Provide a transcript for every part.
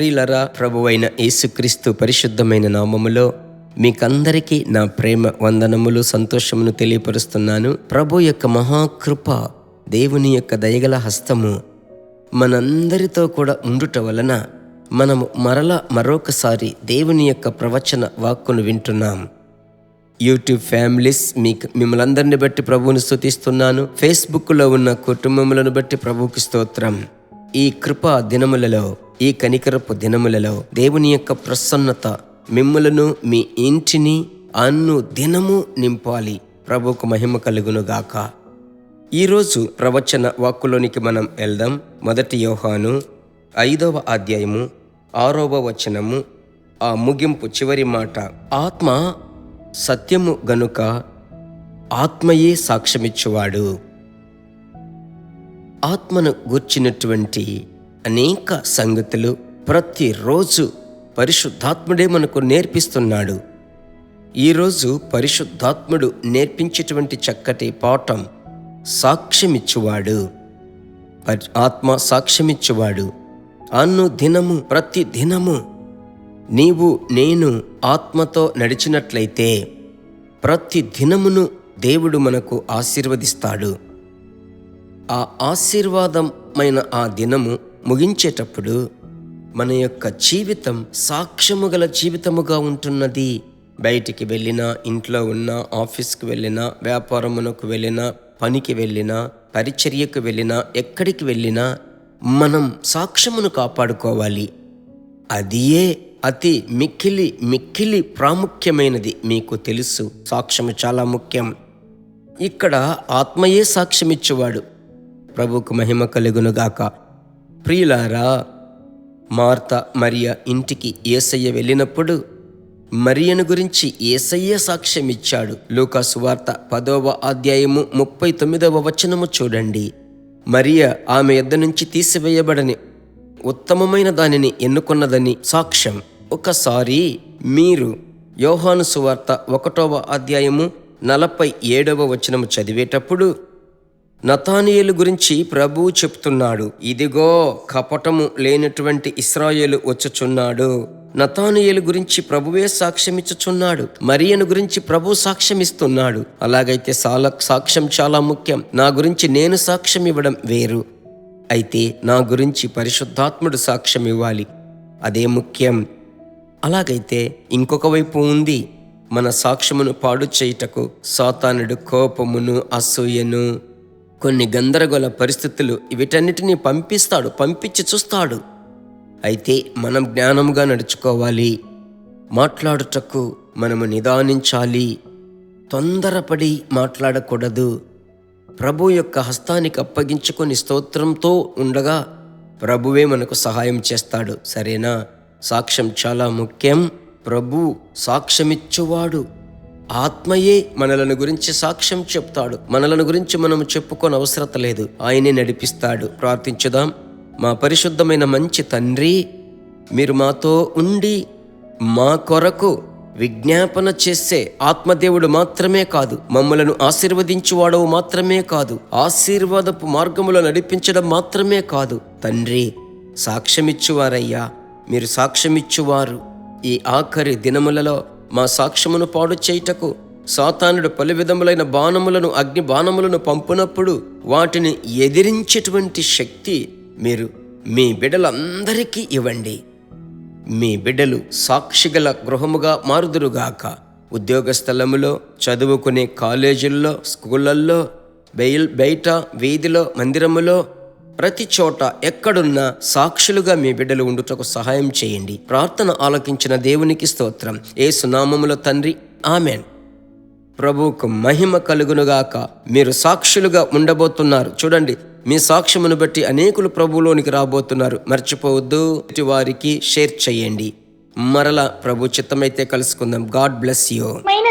ప్రియులరా, ప్రభువైన యేసుక్రీస్తు పరిశుద్ధమైన నామములో మీకందరికీ నా ప్రేమ వందనములు, సంతోషమును తెలియపరుస్తున్నాను. ప్రభు యొక్క మహాకృప, దేవుని యొక్క దయగల హస్తము మనందరితో కూడా ఉండుట వలన మనము మరొకసారి దేవుని యొక్క ప్రవచన వాక్కును వింటున్నాం. యూట్యూబ్ ఫ్యామిలీస్, మిమ్మల్ని అందరిని బట్టి ప్రభువుని స్తుతిస్తున్నాను. ఫేస్బుక్లో ఉన్న కుటుంబములను బట్టి ప్రభువుకి స్తోత్రం. ఈ కృపా దినములలో, ఈ కనికరపు దినములలో దేవుని యొక్క ప్రసన్నత మిమ్ములను, మీ ఇంటిని దినము నింపాలి. ప్రభువుకు మహిమ కలుగునుగాక. ఈరోజు ప్రవచన వాక్కులోనికి మనం వెళ్దాం. 1 యోహాను 5వ అధ్యాయము 6వ వచనము, ఆ ముగింపు చివరి మాట, ఆత్మ సత్యము గనుక ఆత్మయే సాక్ష్యమిచ్చువాడు. ఆత్మను గూర్చినటువంటి అనేక సంగతులు ప్రతిరోజు పరిశుద్ధాత్ముడే మనకు నేర్పిస్తున్నాడు. ఈరోజు పరిశుద్ధాత్ముడు నేర్పించేటువంటి చక్కటి పాఠం సాక్ష్యమిచ్చువాడు. ఆత్మ సాక్ష్యమిచ్చువాడు. దినము, ప్రతి దినము నీవు నేను ఆత్మతో నడిచినట్లయితే ప్రతి దినమును దేవుడు మనకు ఆశీర్వదిస్తాడు. ఆ ఆశీర్వాదమైన ఆ దినము ముగించేటప్పుడు మన యొక్క జీవితం సాక్ష్యము గల జీవితముగా ఉంటున్నది. బయటికి వెళ్ళినా, ఇంట్లో ఉన్నా, ఆఫీస్కి వెళ్ళినా, వ్యాపారమునకు వెళ్ళినా, పనికి వెళ్ళినా, పరిచర్యకు వెళ్ళినా, ఎక్కడికి వెళ్ళినా మనం సాక్ష్యమును కాపాడుకోవాలి. అదియే అతి మిక్కిలి ప్రాముఖ్యమైనది. మీకు తెలుసు, సాక్ష్యము చాలా ముఖ్యం. ఇక్కడ ఆత్మయే సాక్ష్యమిచ్చేవాడు. ప్రభువుకు మహిమ కలుగునుగాక. ప్రియులారా, మార్త మరియ ఇంటికి యేసయ్య వెళ్ళినప్పుడు మరియను గురించి యేసయ్య సాక్ష్యం ఇచ్చాడు. లూకా సువార్త 10వ అధ్యాయము 39వ వచనము చూడండి. మరియ ఆమె యొద్ద నుంచి తీసివేయబడని ఉత్తమమైన దానిని ఎన్నుకున్నదని సాక్ష్యం. ఒకసారి మీరు యోహాను సువార్త 1వ అధ్యాయము 47వ వచనము చదివేటప్పుడు నతానియేలు గురించి ప్రభువు చెప్తున్నాడు. ఇదిగో కపటము లేనటువంటి ఇశ్రాయేలు వచ్చుచున్నాడు. నతానియేలు గురించి ప్రభువే సాక్ష్యమిచ్చుచున్నాడు. మరియను గురించి ప్రభు సాక్ష్యమిస్తున్నాడు. అలాగైతే సాక్ష్యం చాలా ముఖ్యం. నా గురించి నేను సాక్ష్యం ఇవ్వడం వేరు, అయితే నా గురించి పరిశుద్ధాత్ముడు సాక్ష్యం ఇవ్వాలి, అదే ముఖ్యం. అలాగైతే ఇంకొక వైపు ఉంది. మన సాక్ష్యమును పాడు చేయుటకు సాతానుడు కోపమును, అసూయను, కొన్ని గందరగోళ పరిస్థితులు, వీటన్నిటినీ పంపించి చూస్తాడు. అయితే మనం జ్ఞానముగా నడుచుకోవాలి. మాట్లాడుటకు మనము నిదానించాలి. తొందరపడి మాట్లాడకూడదు. ప్రభు యొక్క హస్తానికి అప్పగించుకొని స్తోత్రంతో ఉండగా ప్రభువే మనకు సహాయం చేస్తాడు. సరేనా? సాక్ష్యం చాలా ముఖ్యం. ప్రభు సాక్ష్యమిచ్చువాడు. ఆత్మయే మనలను గురించి సాక్ష్యం చెప్తాడు. మనలను గురించి మనము చెప్పుకోని అవసరం లేదు, ఆయనే నడిపిస్తాడు. ప్రార్థించుదాం. మా పరిశుద్ధమైన మంచి తండ్రి, మీరు మాతో ఉండి మా కొరకు విజ్ఞాపన చేసే ఆత్మదేవుడు మాత్రమే కాదు, మమ్మలను ఆశీర్వదించువాడవు మాత్రమే కాదు, ఆశీర్వాదపు మార్గములో నడిపించడం మాత్రమే కాదు. తండ్రి, సాక్ష్యమిచ్చువారయ్యా, మీరు సాక్ష్యమిచ్చువారు. ఈ ఆఖరి దినములలో మా సాక్ష్యమును పాడు చేయుటకు సాతానుడు పలు విధములైన బాణములను, అగ్ని బాణములను పంపునప్పుడు వాటిని ఎదిరించేటువంటి శక్తి మీరు మీ బిడ్డలందరికీ ఇవ్వండి. మీ బిడ్డలు సాక్షిగల గృహముగా మారుదురుగాక. ఉద్యోగ స్థలములో, చదువుకునే కాలేజీల్లో, స్కూళ్ళల్లో, బయట వీధిలో, మందిరములో, ప్రతి చోట ఎక్కడున్నా సాక్షులుగా మీ బిడ్డలు ఉండుటకు సహాయం చేయండి. ప్రార్థన ఆలకించిన దేవునికి స్తోత్రం. యేసు నామములో తండ్రి, ఆమెన్. ప్రభువుకు మహిమ కలుగునుగాక. మీరు సాక్షులుగా ఉండబోతున్నారు. చూడండి, మీ సాక్ష్యమును బట్టి అనేకులు ప్రభువులోనికి రాబోతున్నారు. మర్చిపోవద్దు. వారికి షేర్ చేయండి. మరలా ప్రభు చిత్తమైతే కలుసుకుందాం. God bless you.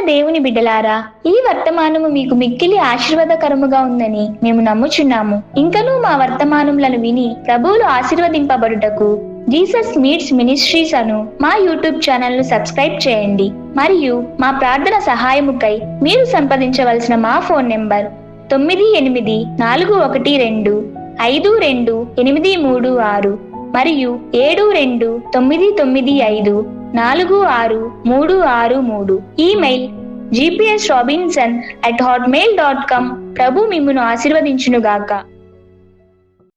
దేవుని బిడ్డలారా, ఈ వర్తమానము మీకు మిక్కిలి ఆశీర్వాదకరముగా ఉందని మేము నమ్ముచున్నాము. ఇంకనూ మా వర్తమానములను విని ప్రభువులు ఆశీర్వదింపబడుటకు జీసస్ మీట్స్ మినిస్ట్రీస్ అను మా యూట్యూబ్ ఛానల్ ను సబ్స్క్రైబ్ చేయండి. మరియు మా ప్రార్థన సహాయముకై మీరు సంప్రదించవలసిన మా ఫోన్ నెంబర్ 9841252836. మరియు 7295463633. Email gpsrobinson@hotmail.com. ప్రభు మిమ్మును ఆశీర్వదించునుగాక.